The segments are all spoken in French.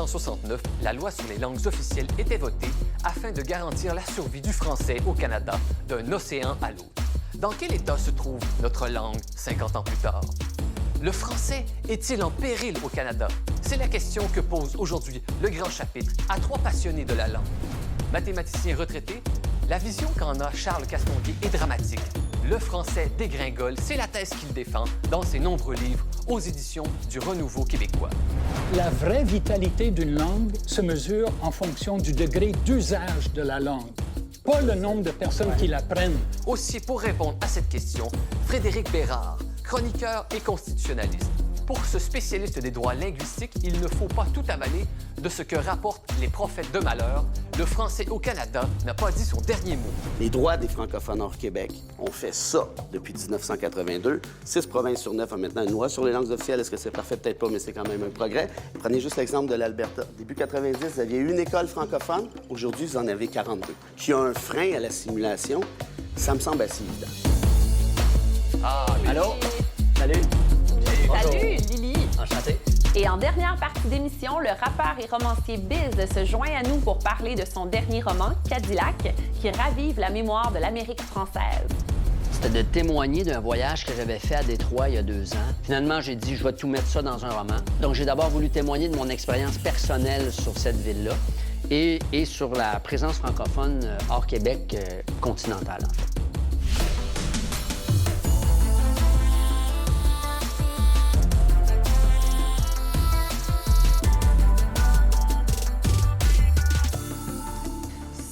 1969, la loi sur les langues officielles était votée afin de garantir la survie du français au Canada d'un océan à l'autre. Dans quel état se trouve notre langue 50 ans plus tard? Le français est-il en péril au Canada? C'est la question que pose aujourd'hui le grand chapitre à 3 passionnés de la langue. Mathématicien retraité, la vision qu'en a Charles Castonguay est dramatique. Le français dégringole, c'est la thèse qu'il défend dans ses nombreux livres aux éditions du Renouveau québécois. La vraie vitalité d'une langue se mesure en fonction du degré d'usage de la langue, pas le nombre de personnes qui l'apprennent. Aussi, pour répondre à cette question, Frédéric Bérard, chroniqueur et constitutionnaliste. Pour ce spécialiste des droits linguistiques, il ne faut pas tout avaler de ce que rapportent les prophètes de malheur. Le français au Canada n'a pas dit son dernier mot. Les droits des francophones hors Québec ont fait ça depuis 1982. 6 provinces sur 9 ont maintenant une loi sur les langues officielles. Est-ce que c'est parfait? Peut-être pas, mais c'est quand même un progrès. Prenez juste l'exemple de l'Alberta. Début 90, vous aviez une école francophone. Aujourd'hui, vous en avez 42. Qu'il y a un frein à la simulation, ça me semble assez évident. Ah, Allô? Salut. Salut, Lily! Enchanté. Et en dernière partie d'émission, le rappeur et romancier Biz se joint à nous pour parler de son dernier roman, Cadillac, qui ravive la mémoire de l'Amérique française. C'était de témoigner d'un voyage que j'avais fait à Détroit il y a 2 ans. Finalement, j'ai dit, je vais tout mettre ça dans un roman. Donc, j'ai d'abord voulu témoigner de mon expérience personnelle sur cette ville-là et sur la présence francophone hors Québec continentale, en fait.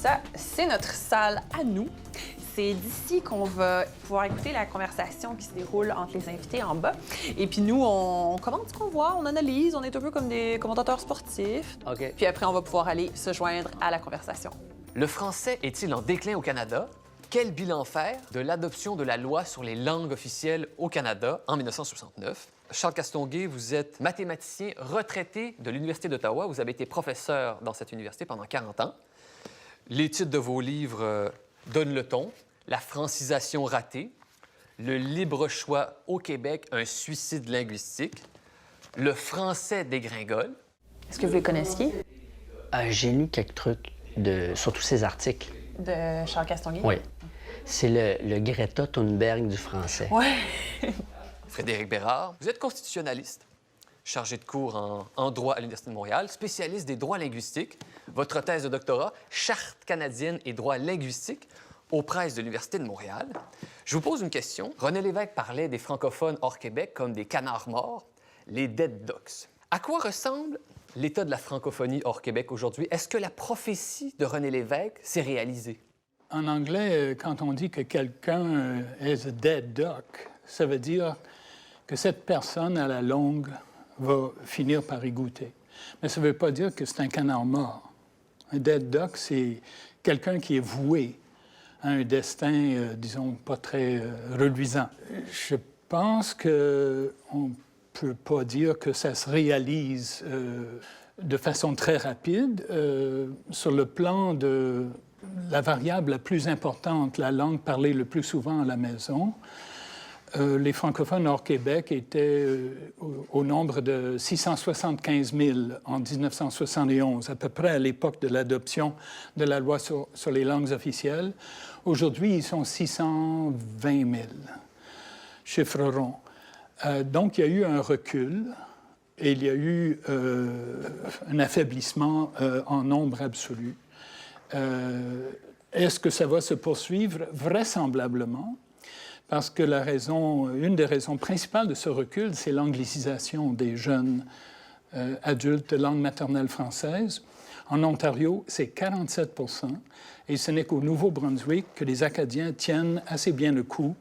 Ça, c'est notre salle à nous. C'est d'ici qu'on va pouvoir écouter la conversation qui se déroule entre les invités en bas. Et puis nous, on commente ce qu'on voit, on analyse, on est un peu comme des commentateurs sportifs. OK. Puis après, on va pouvoir aller se joindre à la conversation. le français est-il en déclin au Canada? Quel bilan faire de l'adoption de la loi sur les langues officielles au Canada en 1969? Charles Castonguay, vous êtes mathématicien retraité de l'Université d'Ottawa. Vous avez été professeur dans cette université pendant 40 ans. Les titres de vos livres donnent le ton. La francisation ratée, Le libre choix au Québec, un suicide linguistique, Le français dégringole. Est-ce que vous les connaissiez? J'ai lu quelques trucs sur tous ces articles. De Charles Castonguay? Oui. C'est le Greta Thunberg du français. Ouais. Frédéric Bérard, vous êtes constitutionnaliste, chargé de cours en droit à l'Université de Montréal, spécialiste des droits linguistiques. Votre thèse de doctorat, Charte canadienne et droits linguistiques, aux presses de l'Université de Montréal. Je vous pose une question. René Lévesque parlait des francophones hors Québec comme des canards morts, les dead ducks. À quoi ressemble l'état de la francophonie hors Québec aujourd'hui? Est-ce que la prophétie de René Lévesque s'est réalisée? En anglais, quand on dit que quelqu'un is a dead duck, ça veut dire que cette personne, à la longue, va finir par y goûter. Mais ça ne veut pas dire que c'est un canard mort. Un dead duck, c'est quelqu'un qui est voué à un destin, disons, pas très reluisant. Je pense qu'on ne peut pas dire que ça se réalise de façon très rapide. Sur le plan de la variable la plus importante, la langue parlée le plus souvent à la maison, les francophones hors Québec étaient au nombre de 675 000 en 1971, à peu près à l'époque de l'adoption de la loi sur les langues officielles. Aujourd'hui, ils sont 620 000, chiffre rond. Donc, il y a eu un recul et il y a eu un affaiblissement en nombre absolu. Est-ce que ça va se poursuivre? Vraisemblablement. Parce que une des raisons principales de ce recul, c'est l'anglicisation des jeunes adultes de langue maternelle française. En Ontario, c'est 47 %, et ce n'est qu'au Nouveau-Brunswick que les Acadiens tiennent assez bien le coup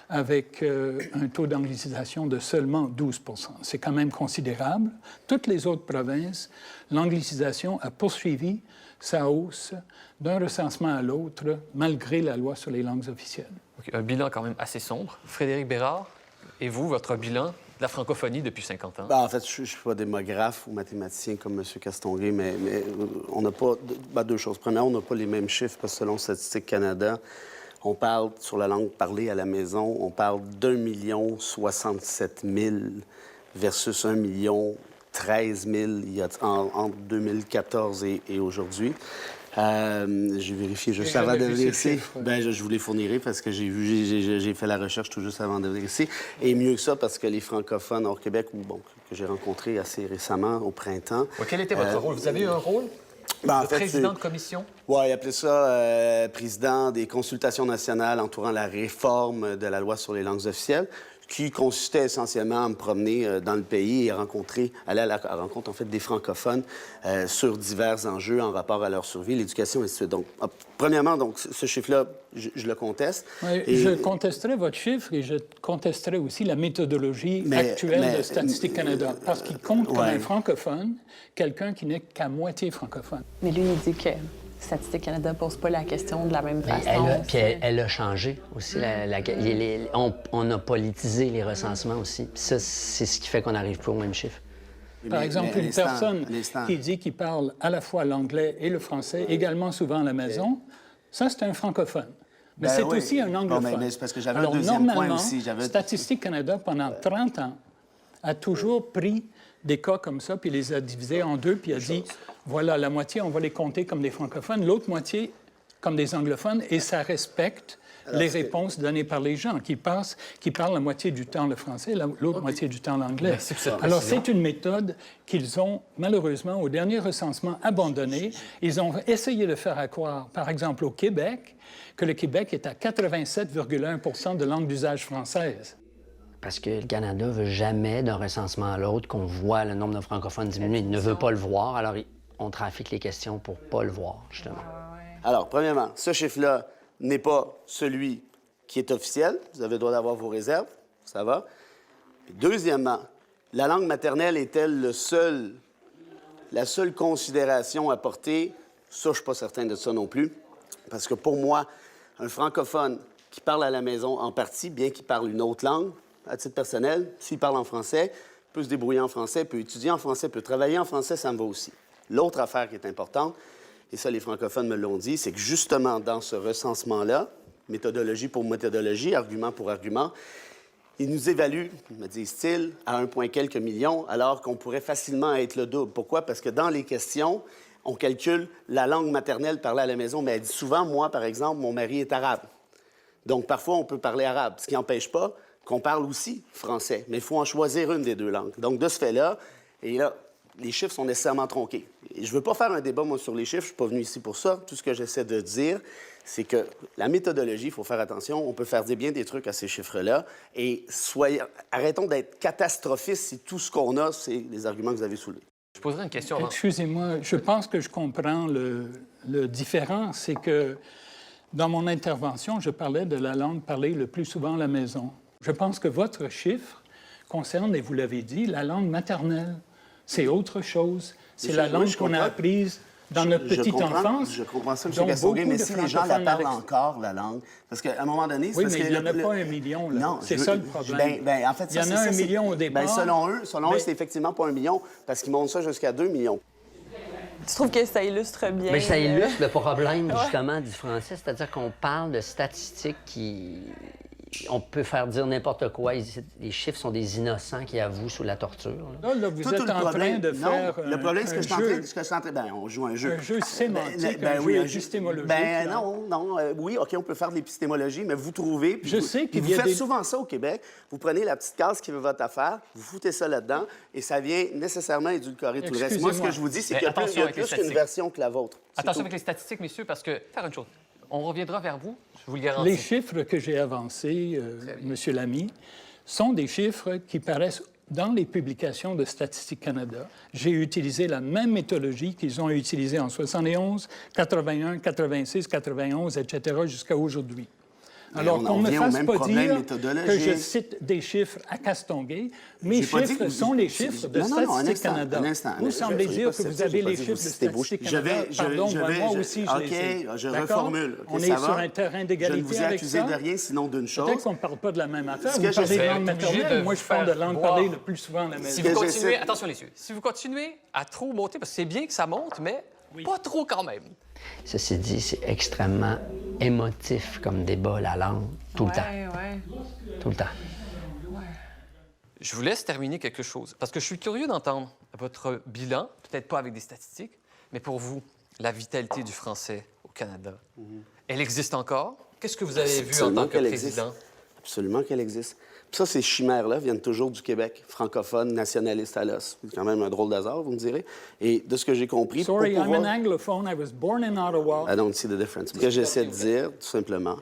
avec un taux d'anglicisation de seulement 12 %. C'est quand même considérable. Toutes les autres provinces, l'anglicisation a poursuivi sa hausse d'un recensement à l'autre, malgré la loi sur les langues officielles. Okay, un bilan quand même assez sombre. Frédéric Bérard, et vous, votre bilan de la francophonie depuis 50 ans? En fait, je ne suis pas démographe ou mathématicien comme M. Castonguay, mais on n'a pas... deux choses. Premièrement, on n'a pas les mêmes chiffres, parce que selon Statistique Canada, on parle, sur la langue parlée à la maison, on parle d'1 067 000 versus 1 000 13 000 entre 2014 et aujourd'hui. J'ai vérifié juste avant de venir ici. Je vous les fournirai parce que j'ai fait la recherche tout juste avant de venir ici. Et mieux que ça, parce que les francophones hors Québec, que j'ai rencontrés assez récemment, au printemps... Quel était votre rôle? Vous avez eu un rôle? En Le fait, président de commission? Oui, il appelait ça président des consultations nationales entourant la réforme de la loi sur les langues officielles, qui consistait essentiellement à me promener dans le pays et à aller à la rencontre, en fait, des francophones sur divers enjeux en rapport à leur survie, l'éducation, et ainsi de suite. Donc, premièrement, donc, ce chiffre-là, je le conteste. Oui, je contesterai votre chiffre et je contesterai aussi la méthodologie actuelle de Statistique Canada, parce qu'il compte comme un francophone quelqu'un qui n'est qu'à moitié francophone. Mais lui, il dit que Statistique Canada ne pose pas la question de la même façon. Elle a changé aussi. On a politisé les recensements aussi. Puis ça, c'est ce qui fait qu'on n'arrive plus au même chiffre. Par exemple, une personne qui dit qu'il parle à la fois l'anglais et le français, également souvent à la maison, ça, c'est un francophone. Mais c'est aussi un anglophone. Bon, mais c'est parce que j'avais un deuxième point aussi. Statistique Canada, pendant 30 ans, a toujours pris des cas comme ça, puis les a divisés en deux, puis a dit, voilà, la moitié, on va les compter comme des francophones, l'autre moitié comme des anglophones, et ça respecte les réponses données par les gens qui parlent la moitié du temps le français, l'autre moitié du temps l'anglais. Alors, c'est une méthode qu'ils ont, malheureusement, au dernier recensement, abandonnée. Ils ont essayé de faire croire, par exemple, au Québec, que le Québec est à 87,1 % de langue d'usage française. Parce que le Canada ne veut jamais, d'un recensement à l'autre, qu'on voit le nombre de francophones diminuer. Il ne veut pas le voir, alors on trafique les questions pour ne pas le voir, justement. Alors, premièrement, ce chiffre-là n'est pas celui qui est officiel. Vous avez le droit d'avoir vos réserves, ça va. Deuxièmement, la langue maternelle est-elle la seule considération à porter? Ça, je ne suis pas certain de ça non plus. Parce que pour moi, un francophone qui parle à la maison en partie, bien qu'il parle une autre langue, à titre personnel, s'il parle en français, peut se débrouiller en français, peut étudier en français, peut travailler en français, ça me va aussi. L'autre affaire qui est importante, et ça, les francophones me l'ont dit, c'est que justement, dans ce recensement-là, méthodologie pour méthodologie, argument pour argument, ils nous évaluent, me disent-ils, à 1 quelques millions, alors qu'on pourrait facilement être le double. Pourquoi? Parce que dans les questions, on calcule la langue maternelle parlée à la maison, mais elle dit souvent, moi, par exemple, mon mari est arabe. Donc, parfois, on peut parler arabe, ce qui n'empêche pas qu'on parle aussi français, mais il faut en choisir une des deux langues. Donc, de ce fait-là, et là, les chiffres sont nécessairement tronqués. Et je ne veux pas faire un débat, moi, sur les chiffres, je ne suis pas venu ici pour ça. Tout ce que j'essaie de dire, c'est que la méthodologie, il faut faire attention, on peut faire bien des trucs à ces chiffres-là, et arrêtons d'être catastrophistes si tout ce qu'on a, c'est les arguments que vous avez soulevés. Je poserai une question avant. Excusez-moi, je pense que je comprends le différent, c'est que dans mon intervention, je parlais de la langue parlée le plus souvent à la maison. Je pense que votre chiffre concerne, et vous l'avez dit, la langue maternelle. C'est autre chose. C'est la langue qu'on a apprise dans notre petite enfance. Je comprends ça, M. Castonguay, mais si les gens la parlent encore, la langue, parce qu'à un moment donné... Oui, mais il n'y en a pas 1 million, là. Non, c'est ça le problème. En fait, il y en a 1 million au départ. Selon eux, c'est effectivement pas 1 million, parce qu'ils montent ça jusqu'à 2 millions. Tu trouves que ça illustre bien? Mais ça illustre le problème, justement, du français. C'est-à-dire qu'on parle de statistiques qui... On peut faire dire n'importe quoi. Les chiffres sont des innocents qui avouent sous la torture. Là, vous êtes en train de faire le problème, c'est que je suis en train... on joue un jeu. Un jeu sémantique, un jeu épistémologique. Oui, OK, on peut faire de l'épistémologie, mais vous trouvez... Je sais qu'il y a Vous faites souvent ça au Québec. Vous prenez la petite case qui veut votre affaire, vous foutez ça là-dedans, et ça vient nécessairement édulcorer tout le reste. Moi, ce que je vous dis, c'est qu'il y a plus qu'une version que la vôtre. Attention avec les statistiques, messieurs, parce que... Faire une chose. On reviendra vers vous, je vous le garantis. Les chiffres que j'ai avancés, M. Lamy, sont des chiffres qui paraissent dans les publications de Statistique Canada. J'ai utilisé la même méthodologie qu'ils ont utilisée en 71, 81, 86, 91, etc., jusqu'à aujourd'hui. Alors, qu'on ne me fasse pas dire que je cite des chiffres à Castonguay. Mes chiffres sont les chiffres de Statistique Canada. Vous semblez dire que vous avez les chiffres de Statistique Canada. Pardon, moi aussi, je les ai. OK, je reformule. On est sur un terrain d'égalité avec ça. Je ne vous ai accusé de rien, sinon d'une chose. Peut-être qu'on ne parle pas de la même affaire. Vous parlez de langue maternelle. Moi, je parle de langue parlée le plus souvent à la maison. Si vous continuez... Attention, les yeux. Si vous continuez à trop monter, parce que c'est bien que ça monte, mais pas trop quand même. Ceci dit, c'est extrêmement émotif comme débat, la langue, tout le temps. Ouais. Tout le temps. je vous laisse terminer quelque chose, parce que je suis curieux d'entendre votre bilan, peut-être pas avec des statistiques, mais pour vous, la vitalité du français au Canada, elle existe encore? Qu'est-ce que vous avez vu en tant que président? Absolument qu'elle existe. Puis ça, ces chimères-là viennent toujours du Québec, francophone, nationaliste à l'os. C'est quand même un drôle d'hasard, vous me direz. Et de ce que j'ai compris... Sorry, pour pouvoir... I'm an anglophone. I was born in Ottawa. I don't see the difference. Ce que j'essaie de dire, tout simplement,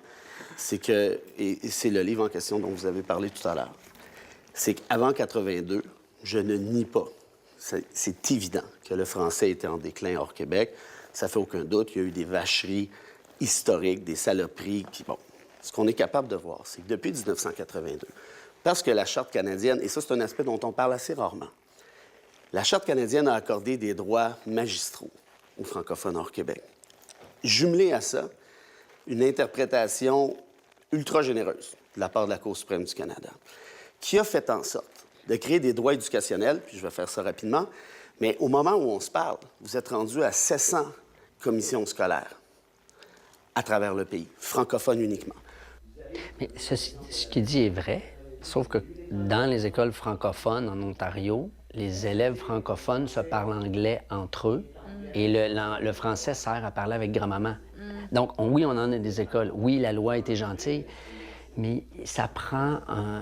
c'est que, et c'est le livre en question dont vous avez parlé tout à l'heure, c'est qu'avant 82, je ne nie pas, c'est évident que le français était en déclin hors Québec. Ça fait aucun doute. Il y a eu des vacheries historiques, des saloperies. Bon, ce qu'on est capable de voir, c'est que depuis 1982, parce que la Charte canadienne, et ça, c'est un aspect dont on parle assez rarement, la Charte canadienne a accordé des droits magistraux aux francophones hors Québec. Jumelé à ça, une interprétation ultra généreuse de la part de la Cour suprême du Canada, qui a fait en sorte de créer des droits éducationnels, puis je vais faire ça rapidement, mais au moment où on se parle, vous êtes rendu à 700 commissions scolaires à travers le pays, francophones uniquement. Mais ce qu'il dit est vrai, sauf que dans les écoles francophones en Ontario, les élèves francophones se parlent anglais entre eux et le français sert à parler avec grand-maman. Donc, oui, on en a des écoles. Oui, la loi a été gentille, mais ça prend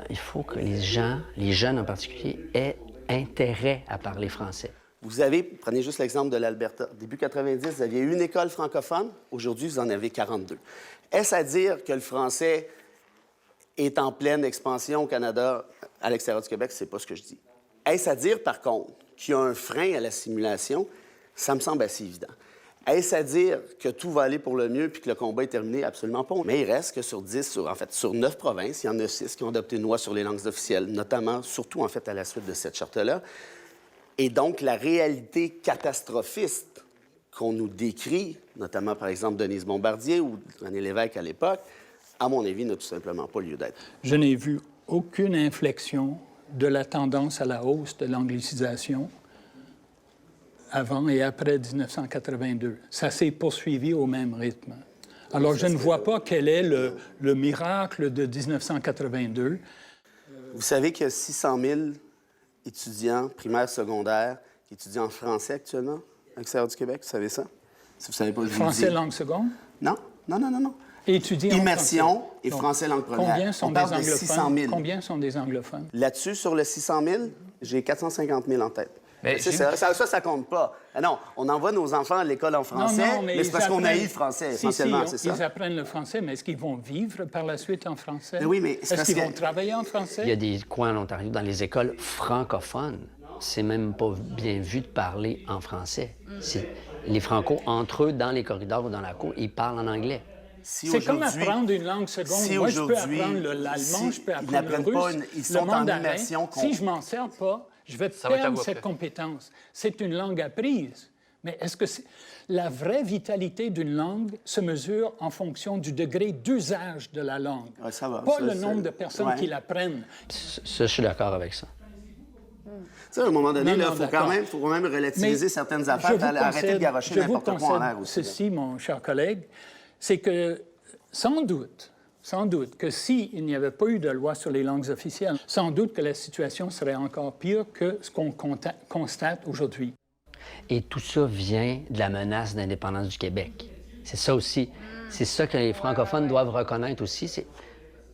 il faut que les jeunes en particulier, aient intérêt à parler français. Vous avez, prenez juste l'exemple de l'Alberta. Début 90, vous aviez une école francophone. Aujourd'hui, vous en avez 42. Est-ce à dire que le français est en pleine expansion au Canada, à l'extérieur du Québec? C'est pas ce que je dis. Est-ce à dire, par contre, qu'il y a un frein à l'assimilation? Ça me semble assez évident. Est-ce à dire que tout va aller pour le mieux puis que le combat est terminé? Absolument pas. Mais il reste que sur 9 provinces, il y en a 6 qui ont adopté une loi sur les langues officielles, notamment, surtout, en fait, à la suite de cette charte-là. Et donc, la réalité catastrophiste qu'on nous décrit, notamment, par exemple, Denise Bombardier ou René Lévesque à l'époque, à mon avis, n'a tout simplement pas lieu d'être. Je n'ai vu aucune inflexion de la tendance à la hausse de l'anglicisation avant et après 1982. Ça s'est poursuivi au même rythme. Alors, je ne vois pas quel est le miracle de 1982. Vous savez qu'il y a 600 000 étudiants primaires, secondaires, qui étudient en français actuellement à l'extérieur du Québec. Vous savez ça? Si vous savez pas, je vous le dis. Français langue seconde? Non. Étudier en Immersion français. et français langue première. Combien sont On parle des de 600 anglophones? 000. Combien sont des anglophones? Là-dessus, sur le 600 000, j'ai 450 000 en tête. Mais ça compte pas. Ah non, on envoie nos enfants à l'école en français, Non, mais c'est parce qu'on haït le français, essentiellement, c'est ça? Ils apprennent le français, mais est-ce qu'ils vont vivre par la suite en français? Mais oui, mais c'est est-ce qu'ils parce vont travailler en français? Il y a des coins en Ontario, dans les écoles francophones, c'est même pas bien vu de parler en français. Les Franco, entre eux, dans les corridors ou dans la cour, ils parlent en anglais. C'est comme apprendre une langue seconde. Moi, je peux apprendre l'allemand, je peux apprendre le russe, le mandarin. Si je m'en sers pas, je vais perdre cette compétence. C'est une langue apprise. Mais est-ce que la vraie vitalité d'une langue se mesure en fonction du degré d'usage de la langue? Ouais, ça va. Pas le nombre de personnes qui l'apprennent. Ça, je suis d'accord avec ça. Tu sais, à un moment donné, il faut quand même relativiser certaines affaires, arrêter de garocher n'importe quoi en l'air aussi. Ceci, mon cher collègue, c'est que sans doute que s'il n'y avait pas eu de loi sur les langues officielles, sans doute que la situation serait encore pire que ce qu'on constate aujourd'hui. Et tout ça vient de la menace d'indépendance du Québec. C'est ça aussi. C'est ça que les francophones doivent reconnaître aussi.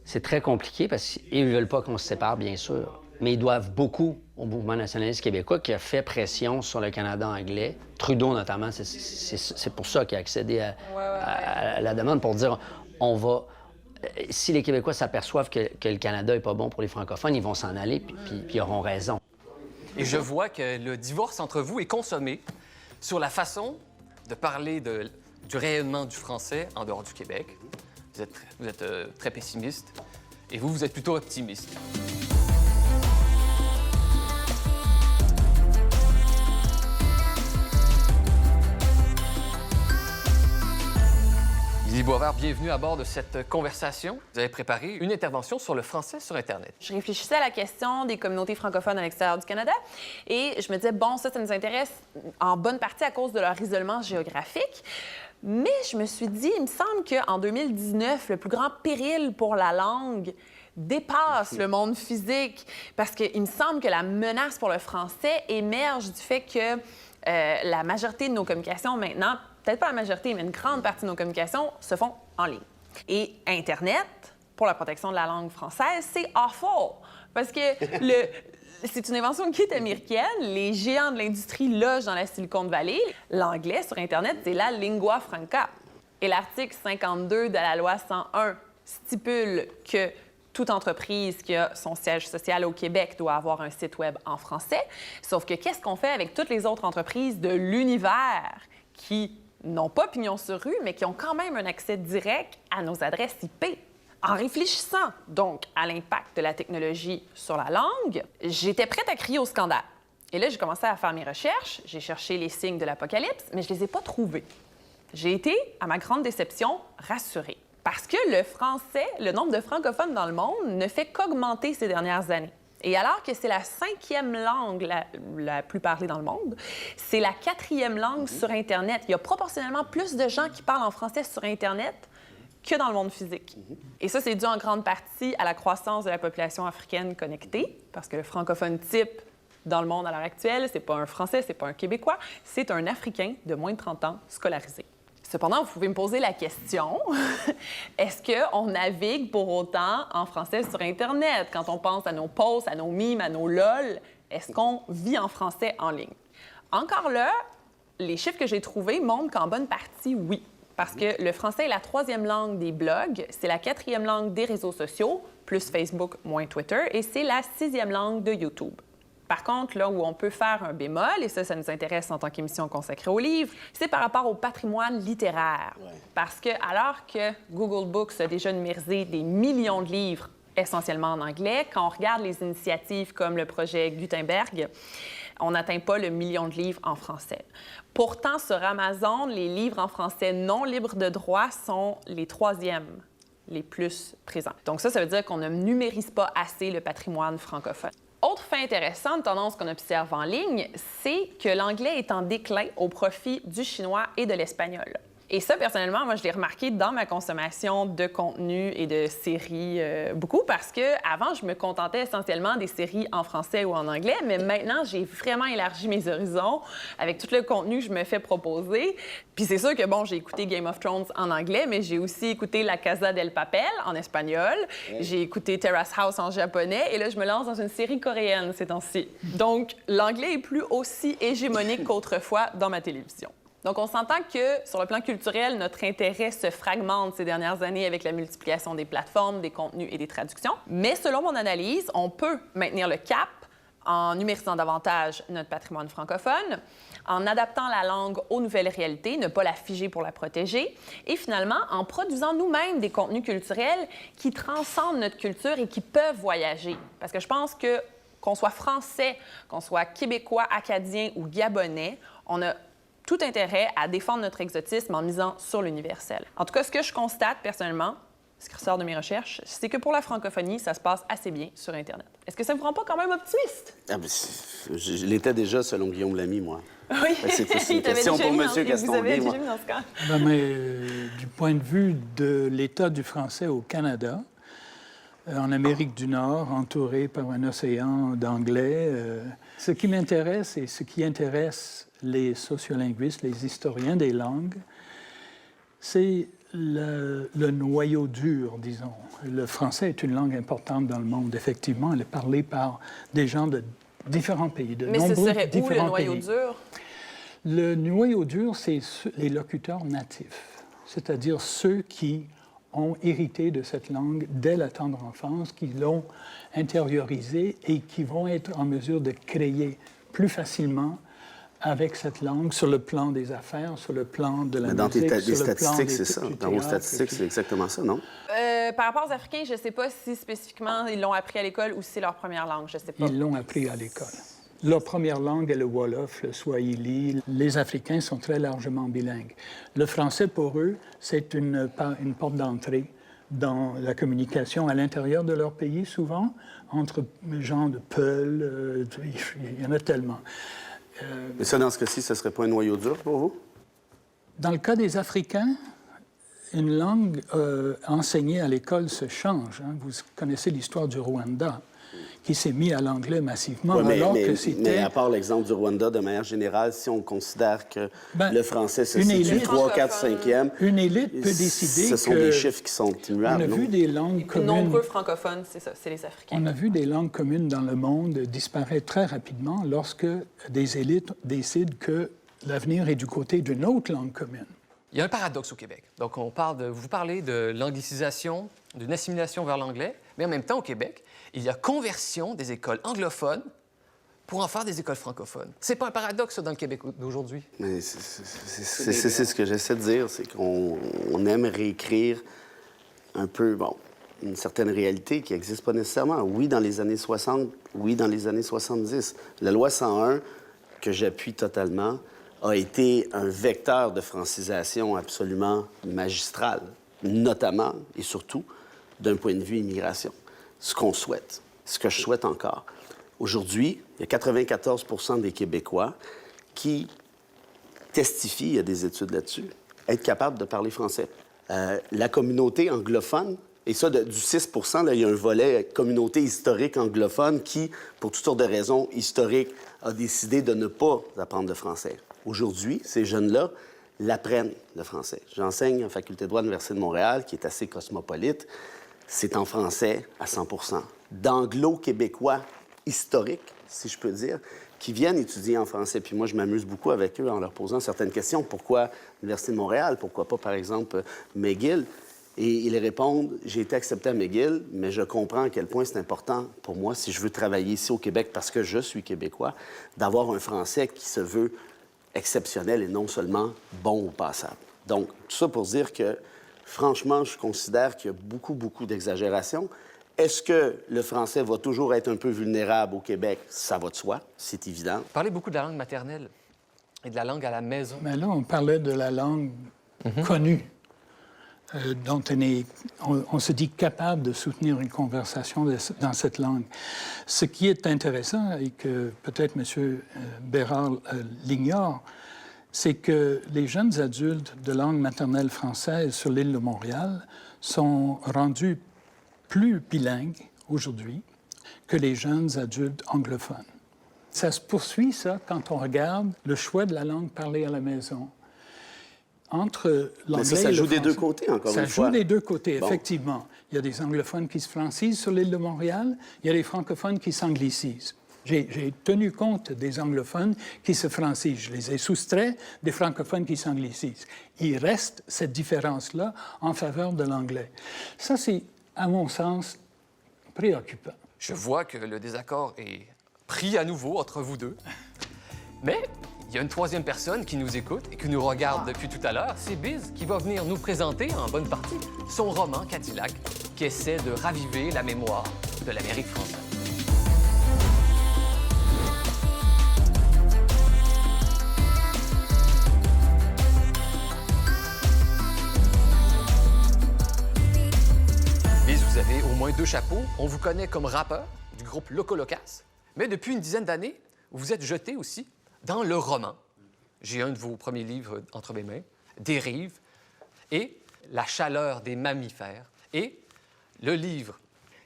C'est très compliqué parce qu'ils ne veulent pas qu'on se sépare, bien sûr. Mais ils doivent beaucoup au mouvement nationaliste québécois qui a fait pression sur le Canada anglais. Trudeau, notamment, c'est pour ça qu'il a accédé à la demande, pour dire si les Québécois s'aperçoivent que le Canada n'est pas bon pour les francophones, ils vont s'en aller, puis ils auront raison. Et je vois que le divorce entre vous est consommé sur la façon de parler du rayonnement du français en dehors du Québec. Vous êtes très pessimiste, et vous êtes plutôt optimiste. Lily Boisvert, bienvenue à bord de cette conversation. Vous avez préparé une intervention sur le français sur Internet. Je réfléchissais à la question des communautés francophones à l'extérieur du Canada et je me disais, bon, ça nous intéresse en bonne partie à cause de leur isolement géographique. Mais je me suis dit, il me semble qu'en 2019, le plus grand péril pour la langue dépasse le monde physique. Parce qu'il me semble que la menace pour le français émerge du fait que la majorité de nos communications maintenant, peut-être pas la majorité, mais une grande partie de nos communications se font en ligne. Et Internet, pour la protection de la langue française, c'est awful. Parce que c'est une invention qui est américaine. Les géants de l'industrie logent dans la Silicon Valley. L'anglais sur Internet, c'est la lingua franca. Et l'article 52 de la loi 101 stipule que toute entreprise qui a son siège social au Québec doit avoir un site Web en français. Sauf que qu'est-ce qu'on fait avec toutes les autres entreprises de l'univers qui n'ont pas pignon sur rue, mais qui ont quand même un accès direct à nos adresses IP? En réfléchissant donc à l'impact de la technologie sur la langue, j'étais prête à crier au scandale. Et là, j'ai commencé à faire mes recherches, j'ai cherché les signes de l'apocalypse, mais je ne les ai pas trouvés. J'ai été, à ma grande déception, rassurée. Parce que le français, le nombre de francophones dans le monde ne fait qu'augmenter ces dernières années. Et alors que c'est la 5e langue la plus parlée dans le monde, c'est la 4e langue sur Internet. Il y a proportionnellement plus de gens qui parlent en français sur Internet que dans le monde physique. Et ça, c'est dû en grande partie à la croissance de la population africaine connectée, parce que le francophone type dans le monde à l'heure actuelle, c'est pas un Français, c'est pas un Québécois, c'est un Africain de moins de 30 ans scolarisé. Cependant, vous pouvez me poser la question, est-ce qu'on navigue pour autant en français sur Internet? Quand on pense à nos posts, à nos mimes, à nos LOL, est-ce qu'on vit en français en ligne? Encore là, les chiffres que j'ai trouvés montrent qu'en bonne partie, oui. Parce que le français est la 3e langue des blogs, c'est la 4e langue des réseaux sociaux, plus Facebook, moins Twitter, et c'est la 6e langue de YouTube. Par contre, là où on peut faire un bémol, et ça nous intéresse en tant qu'émission consacrée aux livres, c'est par rapport au patrimoine littéraire. Ouais. Parce que alors que Google Books a déjà numérisé des millions de livres, essentiellement en anglais, quand on regarde les initiatives comme le projet Gutenberg, on n'atteint pas le million de livres en français. Pourtant, sur Amazon, les livres en français non libres de droit sont les 3e les plus présents. Donc ça veut dire qu'on ne numérise pas assez le patrimoine francophone. Autre fait intéressante, tendance qu'on observe en ligne, c'est que l'anglais est en déclin au profit du chinois et de l'espagnol. Et ça, personnellement, moi, je l'ai remarqué dans ma consommation de contenu et de séries beaucoup parce qu'avant, je me contentais essentiellement des séries en français ou en anglais, mais maintenant, j'ai vraiment élargi mes horizons avec tout le contenu que je me fais proposer. Puis c'est sûr que, bon, j'ai écouté Game of Thrones en anglais, mais j'ai aussi écouté La Casa del Papel en espagnol. Ouais. J'ai écouté Terrace House en japonais et là, je me lance dans une série coréenne ces temps-ci. Donc, l'anglais est plus aussi hégémonique qu'autrefois dans ma télévision. Donc, on s'entend que, sur le plan culturel, notre intérêt se fragmente ces dernières années avec la multiplication des plateformes, des contenus et des traductions. Mais selon mon analyse, on peut maintenir le cap en numérisant davantage notre patrimoine francophone, en adaptant la langue aux nouvelles réalités, ne pas la figer pour la protéger, et finalement, en produisant nous-mêmes des contenus culturels qui transcendent notre culture et qui peuvent voyager. Parce que je pense que, qu'on soit français, qu'on soit québécois, acadien ou gabonais, on a tout intérêt à défendre notre exotisme en misant sur l'universel. En tout cas, ce que je constate personnellement, ce qui ressort de mes recherches, c'est que pour la francophonie, ça se passe assez bien sur Internet. Est-ce que ça ne vous rend pas quand même optimiste? Ah, ben, je l'étais déjà, selon Guillaume Lamy, moi. Oui, c'est une question pour M. Castonguay, moi. Dans ce cas. Ben, mais du point de vue de l'état du français au Canada, en Amérique du Nord, entouré par un océan d'anglais, ce qui m'intéresse et ce qui intéresse les sociolinguistes, les historiens des langues, c'est le noyau dur, disons. Le français est une langue importante dans le monde, effectivement. Elle est parlée par des gens de différents pays, de nombreux différents pays. Mais ce serait où le noyau dur? Le noyau dur, c'est les locuteurs natifs, c'est-à-dire ceux qui ont hérité de cette langue dès la tendre enfance, qui l'ont intériorisée et qui vont être en mesure de créer plus facilement avec cette langue sur le plan des affaires, sur le plan de la musique, dans sur le plan statistiques, c'est ça. Dans vos statistiques, c'est exactement ça, non? Par rapport aux Africains, je ne sais pas si spécifiquement ils l'ont appris à l'école ou si c'est leur première langue, je ne sais pas. Ils l'ont appris à l'école. Leur première langue est le Wolof, le Swahili. Les Africains sont très largement bilingues. Le français, pour eux, c'est une porte d'entrée dans la communication à l'intérieur de leur pays, souvent, entre gens de Peul, il y en a tellement. Mais ça, dans ce cas-ci, ce ne serait pas un noyau dur pour vous? Dans le cas des Africains, une langue enseignée à l'école se change. Hein. Vous connaissez l'histoire du Rwanda, qui s'est mis à l'anglais massivement, Ouais, alors que mais c'était... à part l'exemple du Rwanda, de manière générale, si on considère que le français se une situe élite 3, 4, 5e... Une élite peut décider Ce sont que... des chiffres qui sont immuables, On a non? vu des langues communes... Nombreux francophones, c'est ça, c'est les Africains. On a vu des langues communes dans le monde disparaître très rapidement lorsque des élites décident que l'avenir est du côté d'une autre langue commune. Il y a un paradoxe au Québec. Donc, vous parlez de l'anglicisation, d'une assimilation vers l'anglais, mais en même temps, au Québec, il y a conversion des écoles anglophones pour en faire des écoles francophones. C'est pas un paradoxe, ça, dans le Québec d'aujourd'hui? Mais c'est ce que j'essaie de dire, c'est qu'on aime réécrire un peu, bon, une certaine réalité qui n'existe pas nécessairement. Oui, dans les années 60, oui, dans les années 70. La loi 101, que j'appuie totalement, a été un vecteur de francisation absolument magistral, notamment et surtout d'un point de vue immigration. Ce qu'on souhaite, ce que je souhaite encore. Aujourd'hui, il y a 94 % des Québécois qui testifient, il y a des études là-dessus, être capables de parler français. La communauté anglophone, et ça, du 6 % là, il y a un volet communauté historique anglophone qui, pour toutes sortes de raisons historiques, a décidé de ne pas apprendre le français. Aujourd'hui, ces jeunes-là l'apprennent, le français. J'enseigne en faculté de droit de l'Université de Montréal, qui est assez cosmopolite. C'est en français à 100 % d'anglo-québécois historiques, si je peux dire, qui viennent étudier en français. Puis moi, je m'amuse beaucoup avec eux en leur posant certaines questions. Pourquoi l'Université de Montréal? Pourquoi pas, par exemple, McGill? Et ils répondent, j'ai été accepté à McGill, mais je comprends à quel point c'est important pour moi, si je veux travailler ici au Québec, parce que je suis québécois, d'avoir un français qui se veut exceptionnel et non seulement bon ou passable. Donc, tout ça pour dire que, franchement, je considère qu'il y a beaucoup d'exagération. Est-ce que le français va toujours être un peu vulnérable au Québec? Ça va de soi, c'est évident. Vous parlez beaucoup de la langue maternelle et de la langue à la maison. Mais là, on parlait de la langue connue, dont on se dit capable de soutenir une conversation dans cette langue. Ce qui est intéressant, et que peut-être M. Bérard l'ignore, c'est que les jeunes adultes de langue maternelle française sur l'île de Montréal sont rendus plus bilingues aujourd'hui que les jeunes adultes anglophones. Ça se poursuit, ça, quand on regarde le choix de la langue parlée à la maison. Entre l'anglais et le ça joue français. des deux côtés, encore une fois. Ça joue des deux côtés, Bon. effectivement. Il y a des anglophones qui se francisent sur l'île de Montréal, il y a des francophones qui s'anglicisent. J'ai tenu compte des anglophones qui se francisent. Je les ai soustraits des francophones qui s'anglicisent. Il reste cette différence-là en faveur de l'anglais. Ça, c'est, à mon sens, préoccupant. Je vois que le désaccord est pris à nouveau entre vous deux. Mais il y a une troisième personne qui nous écoute et qui nous regarde depuis tout à l'heure. C'est Biz qui va venir nous présenter, en bonne partie, son roman Cadillac, qui essaie de raviver la mémoire de l'Amérique française. Biz, vous avez au moins 2 chapeaux. On vous connaît comme rappeur du groupe Loco Locas. Mais depuis une dizaine d'années, vous vous êtes jeté aussi dans le roman. J'ai un de vos premiers livres entre mes mains, Des rives, et La chaleur des mammifères, et le livre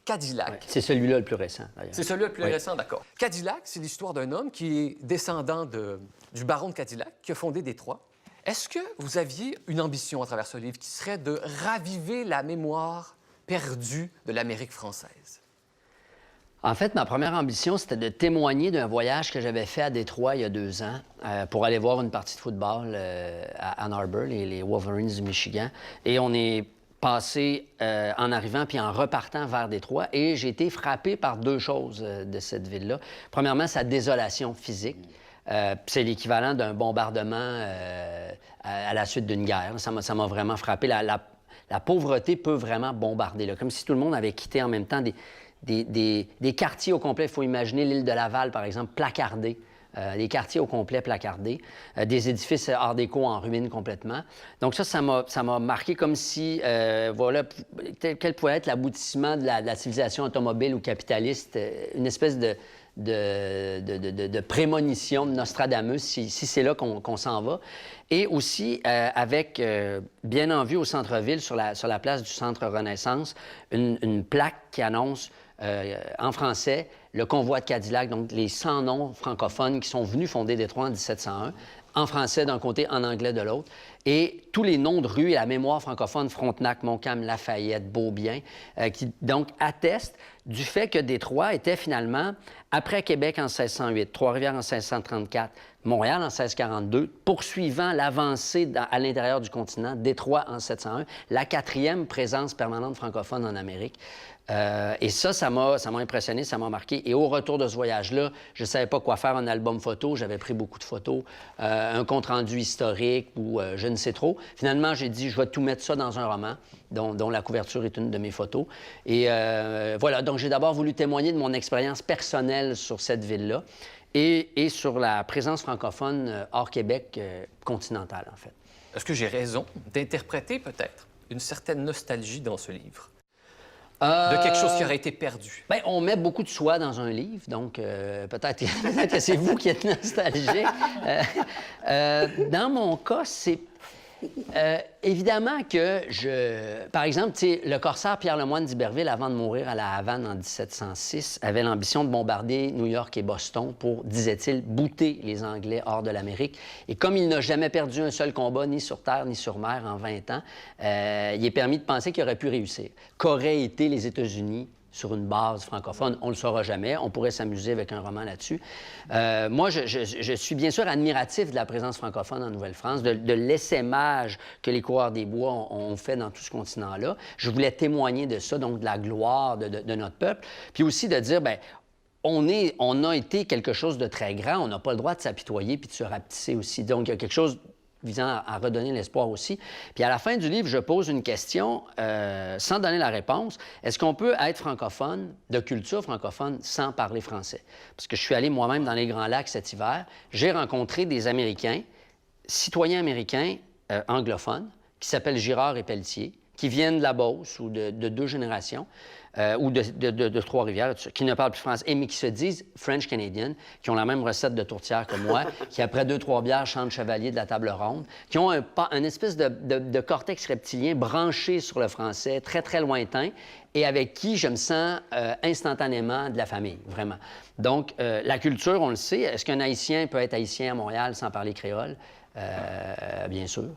Cadillac. Ouais, c'est celui-là le plus récent, d'ailleurs. C'est celui-là le plus Oui. récent, d'accord. Cadillac, c'est l'histoire d'un homme qui est descendant du baron de Cadillac, qui a fondé Détroit. Est-ce que vous aviez une ambition à travers ce livre qui serait de raviver la mémoire perdue de l'Amérique française? En fait, ma première ambition, c'était de témoigner d'un voyage que j'avais fait à Détroit il y a 2 ans pour aller voir une partie de football à Ann Arbor, les Wolverines du Michigan. Et on est passé en arrivant puis en repartant vers Détroit. Et j'ai été frappé par 2 choses de cette ville-là. Premièrement, sa désolation physique. C'est l'équivalent d'un bombardement à la suite d'une guerre. Ça m'a vraiment frappé. La pauvreté peut vraiment bombarder, là, comme si tout le monde avait quitté en même temps des quartiers au complet. Il faut imaginer l'île de Laval, par exemple, placardée. Des quartiers au complet placardés, des édifices art déco en ruine complètement. Donc ça m'a marqué comme si, voilà, quel pouvait être l'aboutissement de la civilisation automobile ou capitaliste, une espèce de prémonition de Nostradamus, si c'est là qu'on s'en va. Et aussi avec, bien en vue au centre-ville, sur la place du Centre Renaissance, une plaque qui annonce en français le convoi de Cadillac, donc les 100 noms francophones qui sont venus fonder Détroit en 1701, en français d'un côté, en anglais de l'autre. Et tous les noms de rues et la mémoire francophone, Frontenac, Montcalm, Lafayette, Beaubien, qui donc attestent du fait que Détroit était finalement, après Québec en 1608, Trois-Rivières en 1634, Montréal en 1642, poursuivant l'avancée à l'intérieur du continent, Détroit en 1701, la 4e présence permanente francophone en Amérique. Et ça m'a impressionné, ça m'a marqué. Et au retour de ce voyage-là, je ne savais pas quoi faire en album photo. J'avais pris beaucoup de photos, un compte-rendu historique ou je ne sais trop. Finalement, j'ai dit, je vais tout mettre ça dans un roman, dont la couverture est une de mes photos. Et voilà, donc j'ai d'abord voulu témoigner de mon expérience personnelle sur cette ville-là et sur la présence francophone hors Québec continentale, en fait. Est-ce que j'ai raison d'interpréter peut-être une certaine nostalgie dans ce livre? De quelque chose qui aurait été perdu. Bien, on met beaucoup de soi dans un livre, donc peut-être que c'est vous qui êtes nostalgique. Dans mon cas, c'est évidemment que par exemple, le corsaire Pierre Lemoine d'Iberville, avant de mourir à la Havane en 1706, avait l'ambition de bombarder New York et Boston pour, disait-il, bouter les Anglais hors de l'Amérique. Et comme il n'a jamais perdu un seul combat, ni sur terre, ni sur mer, en 20 ans, il est permis de penser qu'il aurait pu réussir. Qu'auraient été les États-Unis sur une base francophone, on ne le saura jamais. On pourrait s'amuser avec un roman là-dessus. Moi, je suis bien sûr admiratif de la présence francophone en Nouvelle-France, de l'essaimage que les coureurs des bois ont fait dans tout ce continent-là. Je voulais témoigner de ça, donc de la gloire de notre peuple. Puis aussi de dire, bien, on a été quelque chose de très grand. On n'a pas le droit de s'apitoyer puis de se rapetisser aussi. Donc, il y a quelque chose visant à redonner l'espoir aussi. Puis à la fin du livre, je pose une question sans donner la réponse. Est-ce qu'on peut être francophone, de culture francophone, sans parler français? Parce que je suis allé moi-même dans les Grands Lacs cet hiver. J'ai rencontré des Américains, citoyens américains anglophones, qui s'appellent Girard et Pelletier, qui viennent de la Beauce ou de 2 générations, ou de Trois-Rivières, qui ne parlent plus français, mais qui se disent French Canadian, qui ont la même recette de tourtière que moi, qui, après 2-3 bières, chantent chevalier de la table ronde, qui ont un espèce de cortex reptilien branché sur le français, très, très lointain, et avec qui je me sens instantanément de la famille, vraiment. Donc, la culture, on le sait. Est-ce qu'un Haïtien peut être haïtien à Montréal sans parler créole? Bien sûr.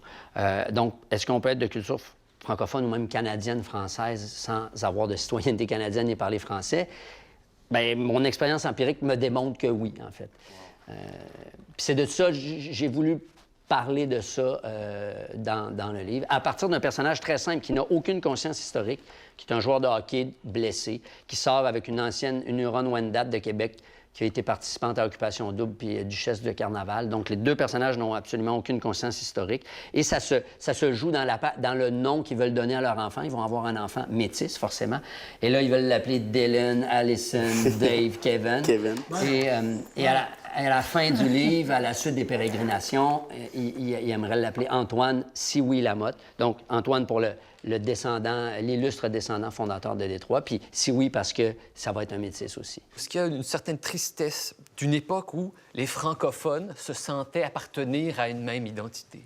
Donc, est-ce qu'on peut être de culture francophone ou même canadienne, française, sans avoir de citoyenneté canadienne et parler français? Bien, mon expérience empirique me démontre que oui, en fait. Puis c'est de ça, j'ai voulu parler de ça dans le livre, à partir d'un personnage très simple qui n'a aucune conscience historique, qui est un joueur de hockey blessé, qui sort avec une Huron-Wendat de Québec, qui a été participante à Occupation Double puis duchesse de Carnaval. Donc, les 2 personnages n'ont absolument aucune conscience historique. Et ça se joue dans le nom qu'ils veulent donner à leur enfant. Ils vont avoir un enfant métis, forcément. Et là, ils veulent l'appeler Dylan, Allison, Dave, Kevin. Et à la fin du livre, à la suite des pérégrinations, il aimerait l'appeler Antoine Sioui Lamotte. Donc, Antoine pour le descendant, l'illustre descendant fondateur de Détroit, puis Sioui parce que ça va être un métis aussi. Est-ce qu'il y a une certaine tristesse d'une époque où les francophones se sentaient appartenir à une même identité?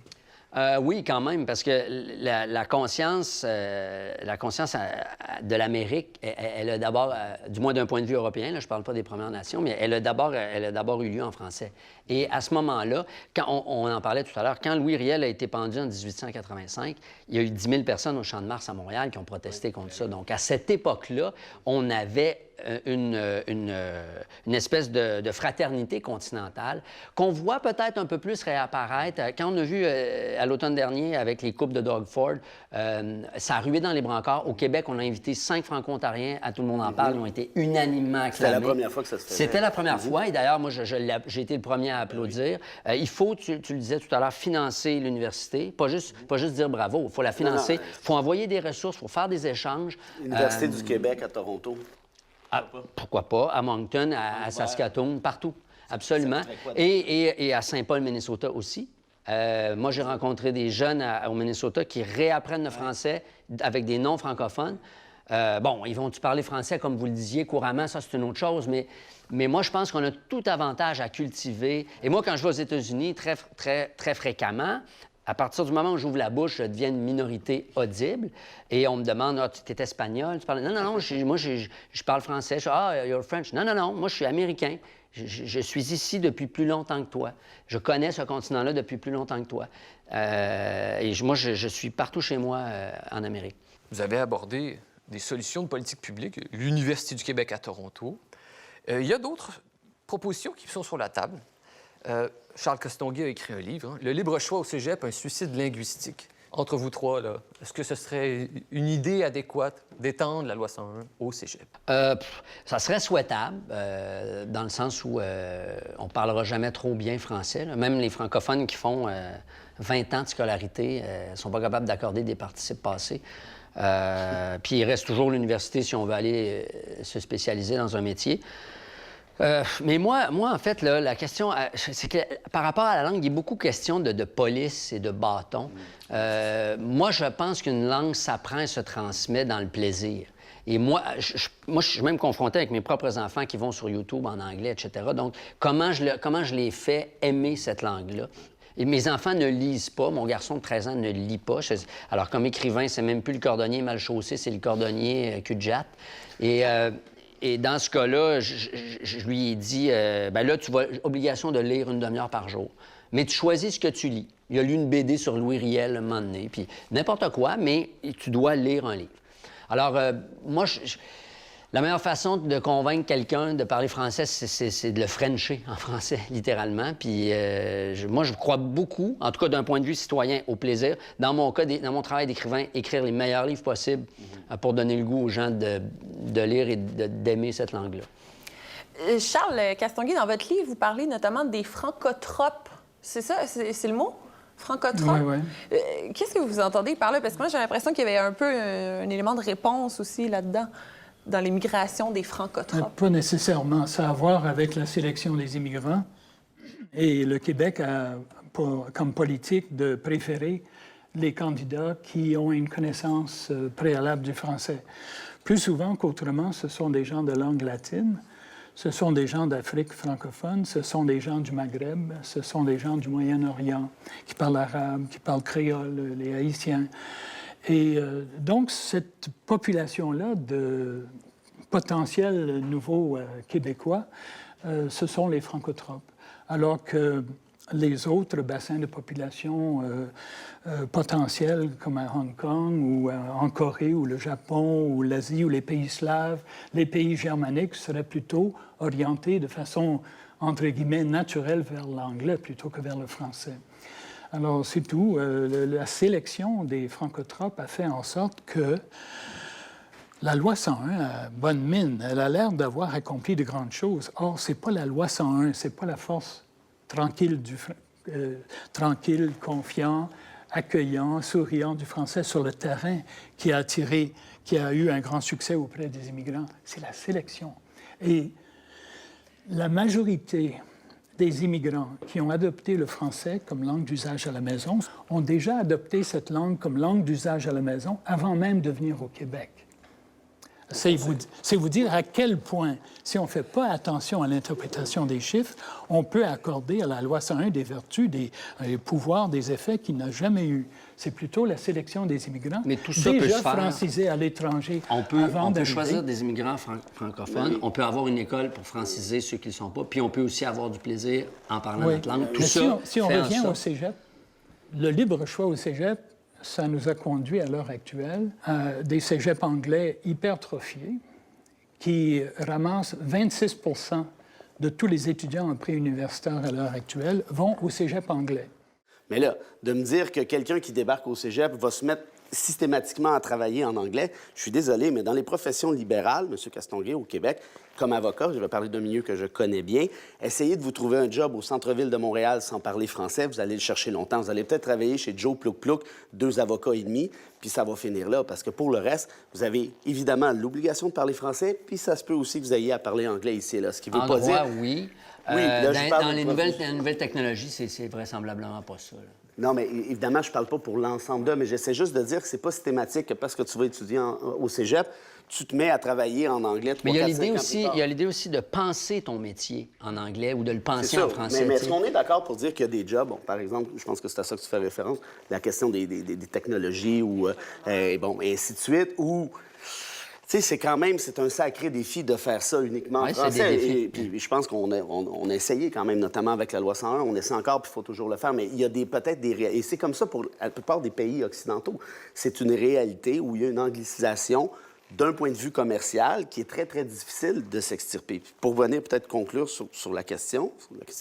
Oui, quand même, parce que la conscience de l'Amérique, elle a d'abord, du moins d'un point de vue européen, là, je ne parle pas des Premières Nations, mais elle a d'abord eu lieu en français. Et à ce moment-là, quand on en parlait tout à l'heure, quand Louis Riel a été pendu en 1885, il y a eu 10 000 personnes au Champ de Mars à Montréal qui ont protesté contre ça. Donc, à cette époque-là, on avait une espèce de fraternité continentale qu'on voit peut-être un peu plus réapparaître. Quand on a vu à l'automne dernier avec les coupes de Doug Ford, ça a rué dans les brancards. Au Québec, on a invité 5 Franco-Ontariens, à Tout le monde en parle, ils ont été unanimement acclamés. C'était la première fois que ça se faisait. C'était la première fois, et d'ailleurs, moi, j'ai été le premier à applaudir. Il faut, tu le disais tout à l'heure, financer l'université, pas juste dire bravo, il faut la financer, il faut envoyer des ressources, il faut faire des échanges. L'Université du Québec à Toronto. Pourquoi pas? À Moncton, à Saskatoon, partout. Absolument. Et à Saint-Paul, Minnesota aussi. Moi, j'ai rencontré des jeunes au Minnesota qui réapprennent le français avec des noms francophones. Bon, ils vont-tu parler français, comme vous le disiez, couramment? Ça, c'est une autre chose, mais moi, je pense qu'on a tout avantage à cultiver. Et moi, quand je vais aux États-Unis, très, très, très fréquemment, à partir du moment où j'ouvre la bouche, je deviens une minorité audible. Et on me demande, ah, tu es espagnol? Tu parles... Non, non, non, moi, je parle français. Ah, you're French. Non, non, non, moi, je suis américain. Je suis ici depuis plus longtemps que toi. Je connais ce continent-là depuis plus longtemps que toi. Moi, je suis partout chez moi en Amérique. Vous avez abordé des solutions de politique publique, l'Université du Québec à Toronto. Il y a d'autres propositions qui sont sur la table. Charles Castonguay a écrit un livre, Le libre choix au cégep, un suicide linguistique. Entre vous trois, là, est-ce que ce serait une idée adéquate d'étendre la loi 101 au cégep? Ça serait souhaitable, dans le sens où on ne parlera jamais trop bien français. Là. Même les francophones qui font 20 ans de scolarité ne sont pas capables d'accorder des participes passés. Puis il reste toujours l'université si on veut aller se spécialiser dans un métier. Mais moi, en fait, là, la question, c'est que par rapport à la langue, il y a beaucoup de questions de police et de bâton. Moi, je pense qu'une langue s'apprend et se transmet dans le plaisir. Et moi, je suis même confronté avec mes propres enfants qui vont sur YouTube en anglais, etc. Donc, comment je les fais aimer cette langue-là? Et mes enfants ne lisent pas. Mon garçon de 13 ans ne lit pas. Alors, comme écrivain, c'est même plus le cordonnier mal chaussé, c'est le cordonnier cul-de-jatte. Et dans ce cas-là, je lui ai dit, ben là, tu vas obligation de lire une demi-heure par jour. Mais tu choisis ce que tu lis. Il a lu une BD sur Louis Riel un moment donné, puis n'importe quoi, mais tu dois lire un livre. Alors, moi, la meilleure façon de convaincre quelqu'un de parler français, c'est de le frencher en français, littéralement. Puis moi, je crois beaucoup, en tout cas d'un point de vue citoyen, au plaisir. Dans mon cas, dans mon travail d'écrivain, écrire les meilleurs livres possibles pour donner le goût aux gens de lire et d'aimer cette langue-là. Charles Castonguay, dans votre livre, vous parlez notamment des francotropes. C'est ça? C'est le mot? Francotrope? Oui, oui. Qu'est-ce que vous entendez par là? Parce que moi, j'ai l'impression qu'il y avait un peu un élément de réponse aussi là-dedans, dans les migrations des francotropes. Pas nécessairement. Ça a à voir avec la sélection des immigrants. Et le Québec a comme politique de préférer les candidats qui ont une connaissance préalable du français. Plus souvent qu'autrement, ce sont des gens de langue latine, ce sont des gens d'Afrique francophone, ce sont des gens du Maghreb, ce sont des gens du Moyen-Orient qui parlent arabe, qui parlent créole, les Haïtiens. Et donc, cette population-là de potentiels nouveaux Québécois, ce sont les francotropes. Alors que les autres bassins de population potentiels, comme à Hong Kong ou en Corée ou le Japon ou l'Asie ou les pays slaves, les pays germaniques seraient plutôt orientés de façon, entre guillemets, naturelle vers l'anglais plutôt que vers le français. Alors, c'est tout. La sélection des francotropes a fait en sorte que la loi 101 a bonne mine. Elle a l'air d'avoir accompli de grandes choses. Or, ce n'est pas la loi 101, ce n'est pas la force tranquille, tranquille, confiant, accueillant, souriant du français sur le terrain qui a eu un grand succès auprès des immigrants. C'est la sélection. Et la majorité des immigrants qui ont adopté le français comme langue d'usage à la maison ont déjà adopté cette langue comme langue d'usage à la maison avant même de venir au Québec. C'est vous dire à quel point, si on ne fait pas attention à l'interprétation des chiffres, on peut accorder à la loi 101 des vertus, des pouvoirs, des effets qu'il n'a jamais eu. C'est plutôt la sélection des immigrants. Mais tout ça déjà peut se faire. francisés à l'étranger. On peut choisir des immigrants francophones. Oui. On peut avoir une école pour franciser ceux qui ne le sont pas. Puis on peut aussi avoir du plaisir en parlant notre langue. Tout ça si on revient au cégep, le libre choix au cégep, ça nous a conduit à l'heure actuelle à des cégeps anglais hypertrophiés qui ramassent 26 % de tous les étudiants en préuniversitaire à l'heure actuelle vont au cégep anglais. Mais là, de me dire que quelqu'un qui débarque au cégep va se mettre systématiquement à travailler en anglais, je suis désolé, mais dans les professions libérales, M. Castonguay, au Québec, comme avocat, je vais parler d'un milieu que je connais bien, essayez de vous trouver un job au centre-ville de Montréal sans parler français, vous allez le chercher longtemps. Vous allez peut-être travailler chez Joe Plouc-Plouc, 2 avocats et demi, puis ça va finir là, parce que pour le reste, vous avez évidemment l'obligation de parler français, puis ça se peut aussi que vous ayez à parler anglais ici et là, ce qui veut pas dire... oui. Oui, là, dans les nouvelles technologies, c'est vraisemblablement pas ça. Là. Non, mais évidemment, je parle pas pour l'ensemble d'eux, mais j'essaie juste de dire que c'est pas systématique que parce que tu vas étudier au cégep, tu te mets à travailler en anglais 3, Mais il y a 4, l'idée 5 ans aussi, plus tard. il y a l'idée aussi de penser ton métier en anglais ou de le C'est penser sûr, en français. mais tu est-ce sais. qu'on est d'accord pour dire qu'il y a des jobs, bon, par exemple, je pense que c'est à ça que tu fais référence, la question des technologies ou, bon, et ainsi de suite, ou... Tu sais, c'est quand même, c'est un sacré défi de faire ça uniquement en Ouais, c'est français. des défis. Et puis je pense qu'on a essayé quand même, notamment avec la loi 101. On essaie encore, puis il faut toujours le faire. Mais il y a peut-être des... Et c'est comme ça pour la plupart des pays occidentaux. C'est une réalité où il y a une anglicisation d'un point de vue commercial qui est très, très difficile de s'extirper. Puis pour venir peut-être conclure sur la question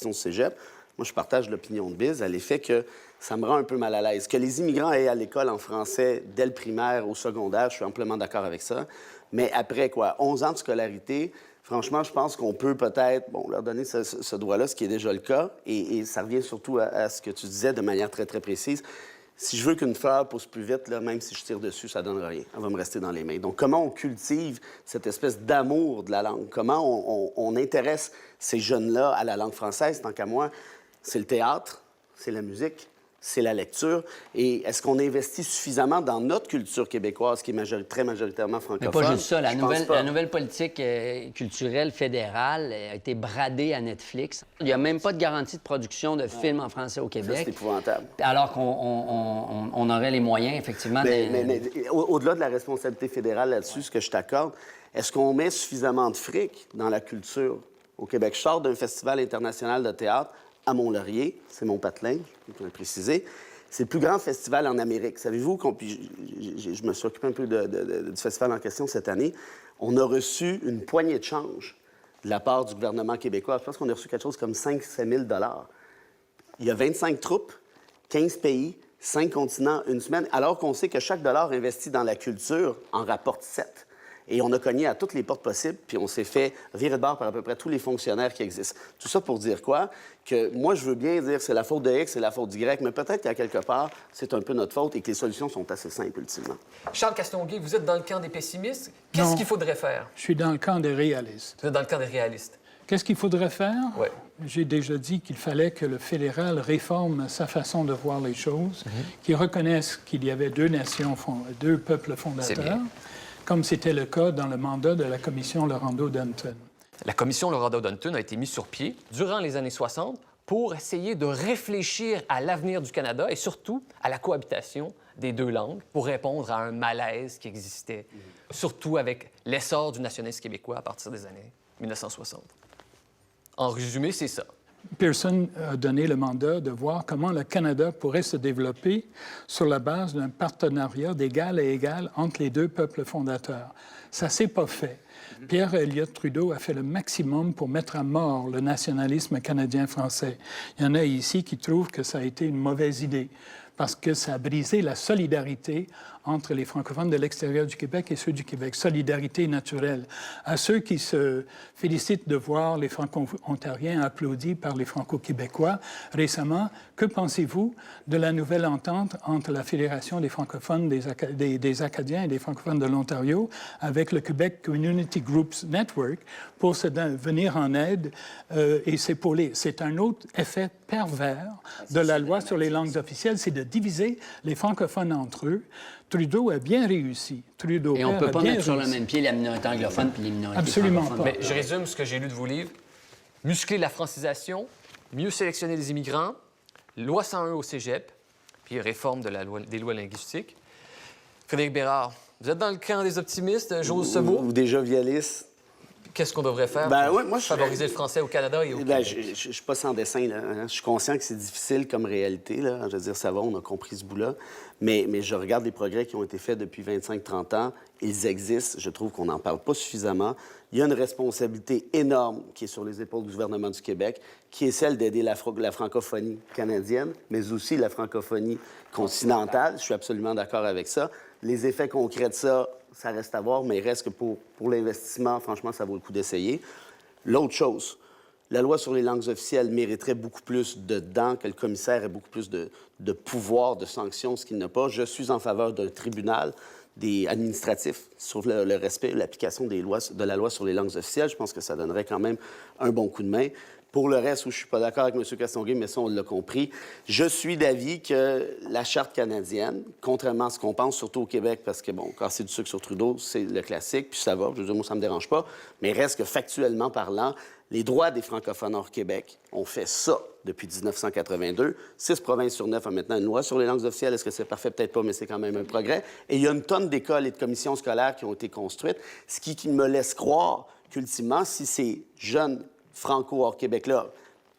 du cégep, moi, je partage l'opinion de Biz à l'effet que ça me rend un peu mal à l'aise. Que les immigrants aient à l'école en français dès le primaire au secondaire, je suis amplement d'accord avec ça. Mais après, 11 ans de scolarité, franchement, je pense qu'on peut peut-être, leur donner ce droit-là, ce qui est déjà le cas. Et ça revient surtout à ce que tu disais de manière très, très précise. Si je veux qu'une fleur pousse plus vite, là, même si je tire dessus, ça ne donne rien. Elle va me rester dans les mains. Donc, comment on cultive cette espèce d'amour de la langue? Comment on intéresse ces jeunes-là à la langue française? Tant qu'à moi, c'est le théâtre, c'est la musique, c'est la lecture. Et est-ce qu'on investit suffisamment dans notre culture québécoise, qui est très majoritairement francophone? Mais pas juste ça. Je pense pas. La nouvelle politique culturelle fédérale a été bradée à Netflix. Il n'y a même pas de garantie de production de films en français au Ça, Québec. c'est épouvantable. Alors qu'on aurait les moyens, effectivement, Mais au-delà de la responsabilité fédérale là-dessus, ce que je t'accorde, est-ce qu'on met suffisamment de fric dans la culture au Québec? Je sors d'un festival international de théâtre à Mont-Laurier, c'est mon patelin, je peux le préciser. C'est le plus grand festival en Amérique. Savez-vous, je me suis occupé un peu du festival en question cette année, on a reçu une poignée de change de la part du gouvernement québécois. Je pense qu'on a reçu quelque chose comme 5-7 000 $. Il y a 25 troupes, 15 pays, 5 continents, une semaine, alors qu'on sait que chaque dollar investi dans la culture en rapporte 7. Et on a cogné à toutes les portes possibles, puis on s'est fait virer de bord par à peu près tous les fonctionnaires qui existent. Tout ça pour dire quoi? Que moi, je veux bien dire c'est la faute de X, c'est la faute d'Y, mais peut-être qu'à quelque part, c'est un peu notre faute et que les solutions sont assez simples, ultimement. Charles Castonguay, vous êtes dans le camp des pessimistes. Qu'est-ce Non. qu'il faudrait faire? Je suis dans le camp des réalistes. Vous êtes dans le camp des réalistes. Qu'est-ce qu'il faudrait faire? Ouais. J'ai déjà dit qu'il fallait que le fédéral réforme sa façon de voir les choses, qu'il reconnaisse qu'il y avait deux nations, deux peuples C'est fondateurs, bien. comme c'était le cas dans le mandat de la commission Laurando-Dunton. La commission Laurando-Dunton a été mise sur pied durant les années 60 pour essayer de réfléchir à l'avenir du Canada et surtout à la cohabitation des deux langues pour répondre à un malaise qui existait, surtout avec l'essor du nationalisme québécois à partir des années 1960. En résumé, c'est ça. Pearson a donné le mandat de voir comment le Canada pourrait se développer sur la base d'un partenariat d'égal à égal entre les deux peuples fondateurs. Ça ne s'est pas fait. Pierre Elliott Trudeau a fait le maximum pour mettre à mort le nationalisme canadien-français. Il y en a ici qui trouvent que ça a été une mauvaise idée parce que ça a brisé la solidarité entre les francophones de l'extérieur du Québec et ceux du Québec. Solidarité naturelle. À ceux qui se félicitent de voir les Franco-ontariens applaudis par les Franco-québécois récemment, que pensez-vous de la nouvelle entente entre la Fédération des francophones des Acadiens et des francophones de l'Ontario avec le Québec Community Groups Network pour se venir en aide et s'épauler? C'est un autre effet pervers de la loi sur les langues officielles, c'est de diviser les francophones entre eux. Trudeau a bien réussi. Trudeau Et on ne peut pas bien mettre sur le réussi. même pied la minorité anglophone puis les minorités Absolument francophones. pas. Mais je résume ce que j'ai lu de vos livres. Muscler la francisation, mieux sélectionner les immigrants, loi 101 au cégep, puis réforme des lois linguistiques. Frédéric Bérard, vous êtes dans le camp des optimistes, Jose Sebot. Ou des jovialistes. Qu'est-ce qu'on devrait faire Ben, pour ouais, moi, favoriser le français au Canada et au Ben, Québec? je ne suis pas sans dessin. Là, hein. Je suis conscient que c'est difficile comme réalité. Là. Je veux dire, ça va, on a compris ce bout-là. Mais je regarde les progrès qui ont été faits depuis 25-30 ans. Ils existent. Je trouve qu'on n'en parle pas suffisamment. Il y a une responsabilité énorme qui est sur les épaules du gouvernement du Québec, qui est celle d'aider la francophonie canadienne, mais aussi la francophonie continentale. Je suis absolument d'accord avec ça. Les effets concrets de ça, ça reste à voir, mais il reste que pour l'investissement, franchement, ça vaut le coup d'essayer. L'autre chose, la loi sur les langues officielles mériterait beaucoup plus de dents, que le commissaire ait beaucoup plus de pouvoir, de sanctions, ce qu'il n'a pas. Je suis en faveur d'un tribunal administratif sur le respect et l'application de la loi sur les langues officielles. Je pense que ça donnerait quand même un bon coup de main. Pour le reste, où je suis pas d'accord avec M. Castonguay, mais ça, on l'a compris, je suis d'avis que la Charte canadienne, contrairement à ce qu'on pense, surtout au Québec, parce que, bon, casser du sucre sur Trudeau, c'est le classique, puis ça va, je veux dire, moi, ça me dérange pas, mais reste que, factuellement parlant, les droits des francophones hors Québec ont fait ça depuis 1982. 6 provinces sur 9 ont maintenant une loi sur les langues officielles. Est-ce que c'est parfait? Peut-être pas, mais c'est quand même un progrès. Et il y a une tonne d'écoles et de commissions scolaires qui ont été construites, ce qui me laisse croire qu'ultimement, si ces jeunes franco hors Québec-là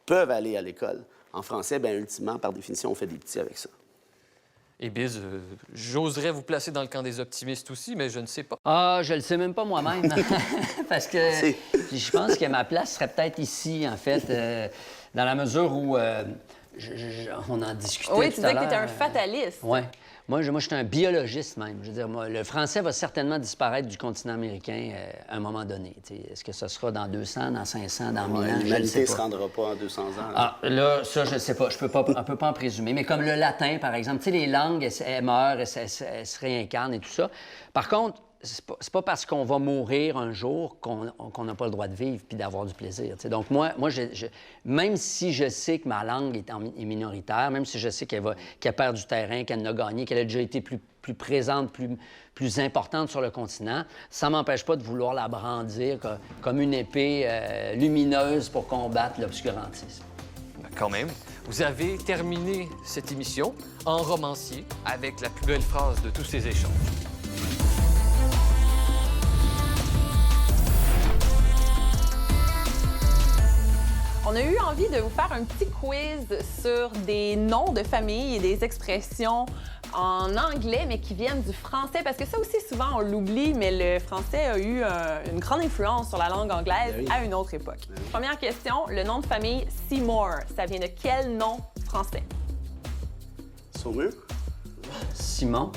peuvent aller à l'école en français, bien, ultimement, par définition, on fait des petits avec ça. Et Biz, j'oserais vous placer dans le camp des optimistes aussi, mais je ne sais pas. Ah, je le sais même pas moi-même. Parce que je pense que ma place serait peut-être ici, en fait, dans la mesure où on en discutait Oui, tout tu disais à que tu étais l'heure. un fataliste. Oui. Moi, je suis un biologiste même. Je veux dire, moi, le français va certainement disparaître du continent américain à un moment donné. Est-ce que ce sera dans 200, dans 500, dans 1000 ans? Je ne L'humanité sais ne se pas. rendra pas en 200 ans. Ah, là, ça, je ne sais pas. On ne peut pas en présumer. Mais comme le latin, par exemple, tu sais, les langues, elles meurent, elles se réincarnent et tout ça. Par contre, c'est pas parce qu'on va mourir un jour qu'on n'a pas le droit de vivre puis d'avoir du plaisir. T'sais. Donc, moi même si je sais que ma langue est minoritaire, même si je sais qu'elle perd du terrain, qu'elle n'a gagné, qu'elle a déjà été plus présente, plus importante sur le continent, ça ne m'empêche pas de vouloir la brandir comme une épée lumineuse pour combattre l'obscurantisme. Quand même, vous avez terminé cette émission en romancier avec la plus belle phrase de tous ces échanges. On a eu envie de vous faire un petit quiz sur des noms de famille et des expressions en anglais, mais qui viennent du français, parce que ça aussi, souvent, on l'oublie, mais le français a eu une grande influence sur la langue anglaise à une autre époque. Première question, le nom de famille Seymour, ça vient de quel nom français? Saumur? Simon?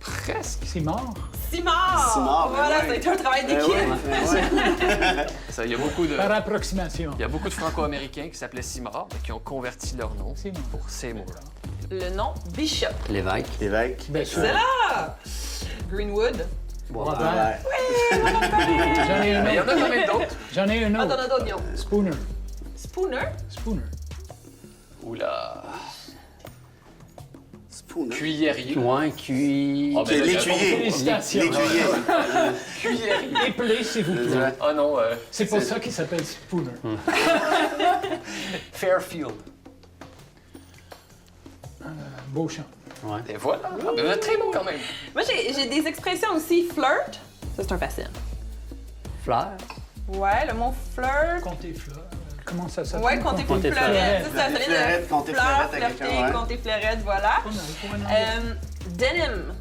Presque. C'est mort. Seymour! Seymour, ben Voilà, ouais. ça a été un travail d'équipe. Il y a beaucoup de... Par approximation. Il y a beaucoup de Franco-Américains qui s'appelaient Seymour, mais qui ont converti leur nom Seymour. pour Seymour. Le nom Bishop. L'évêque? Évêque. Bien sûr. C'est là! Greenwood. Robert. J'en ai un Mais il y en a autre. quand même d'autres. J'en ai un Ah, t'en autre. as d'autres, Guillaume. Spooner. Spooner. Spooner. Oula. Spoon, hein? Cuillérier. Ouais, Ah, ben, L'écuyer. Félicitations. L'écuyer. Cuillérier. Éplé, s'il vous plaît. Oh non, C'est pour ça qu'il s'appelle Spooner. Fairfield. Beauchamp. Ouais. Et voilà. Ah, ben, vous êtes très bon quand même. Moi, j'ai des expressions aussi. Flirt. Ça, c'est un facile. Fleur? Ouais, le mot flirt. Comptez fleurs. Comment ça s'appelle? Ouais, compter pour Compter fleurette. C'est ça, ça vient Fleurette, de compter fleur, fleurette à flirter, quelqu'un, ouais. compter fleurette, voilà. Denim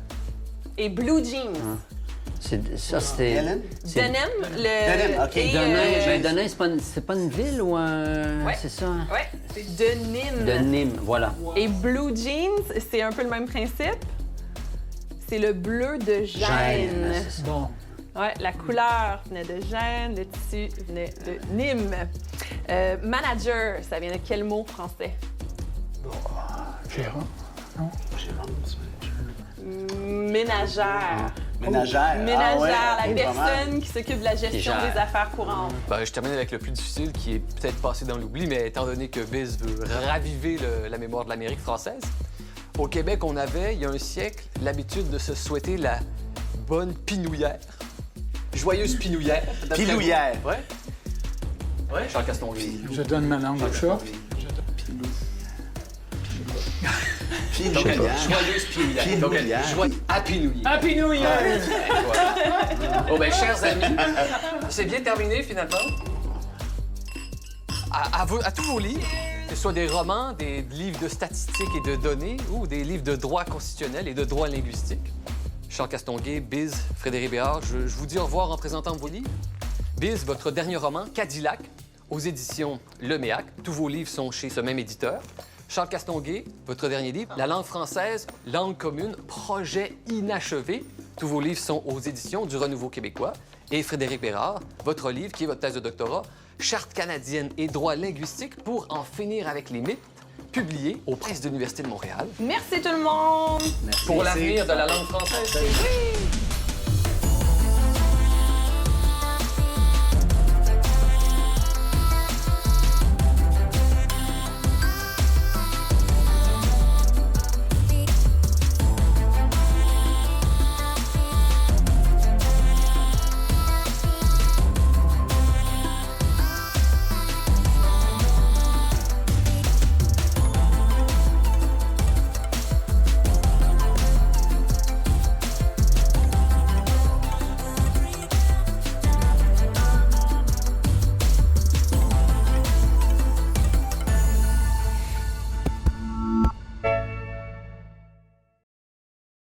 et blue jeans. Ça, c'était... Helen? Denim, le... Denim, OK. et, Denain, c'est pas une ville ou un... Ouais. C'est ça? Ouais, c'est de Nîmes. De Nîmes, voilà. Et blue jeans, c'est un peu le même principe. C'est le bleu de Gênes, Gênes. c'est ça. Bon. Ouais, la couleur venait de Gênes, le tissu venait de Nîmes. Manager, ça vient de quel mot français? Gérard. Non? Ménagère. Ménagère. Ménagère, Ah ouais, la pas mal. personne qui s'occupe de la gestion gère. des affaires courantes. Ben, je termine avec le plus difficile, qui est peut-être passé dans l'oubli, mais étant donné que Biz veut raviver la mémoire de l'Amérique française, au Québec, on avait, il y a un siècle, l'habitude de se souhaiter la bonne pinouillère. Joyeuse pinouillère. Pilouillère. Ouais. Ouais, Charles Castonguay. Je donne ma langue au chat. Pilouillère. Joyeuse pinouillère. Donc, Pinouillère. joyeuse Happy New Year. Happy New Year! Voilà. Bon, ben, chers amis, c'est bien terminé finalement. À tous vos livres, que ce soit des romans, des livres de statistiques et de données ou des livres de droit constitutionnel et de droit linguistique. Charles Castonguay, Biz, Frédéric Béard, je vous dis au revoir en présentant vos livres. Biz, votre dernier roman, Cadillac, aux éditions Le Méac. Tous vos livres sont chez ce même éditeur. Charles Castonguay, votre dernier livre, La langue française, langue commune, projet inachevé. Tous vos livres sont aux éditions du Renouveau québécois. Et Frédéric Bérard, votre livre, qui est votre thèse de doctorat, Charte canadienne et droit linguistique pour en finir avec les mythes, publié aux presses de l'Université de Montréal. Merci tout le monde! Pour l'avenir de la langue française. Oui!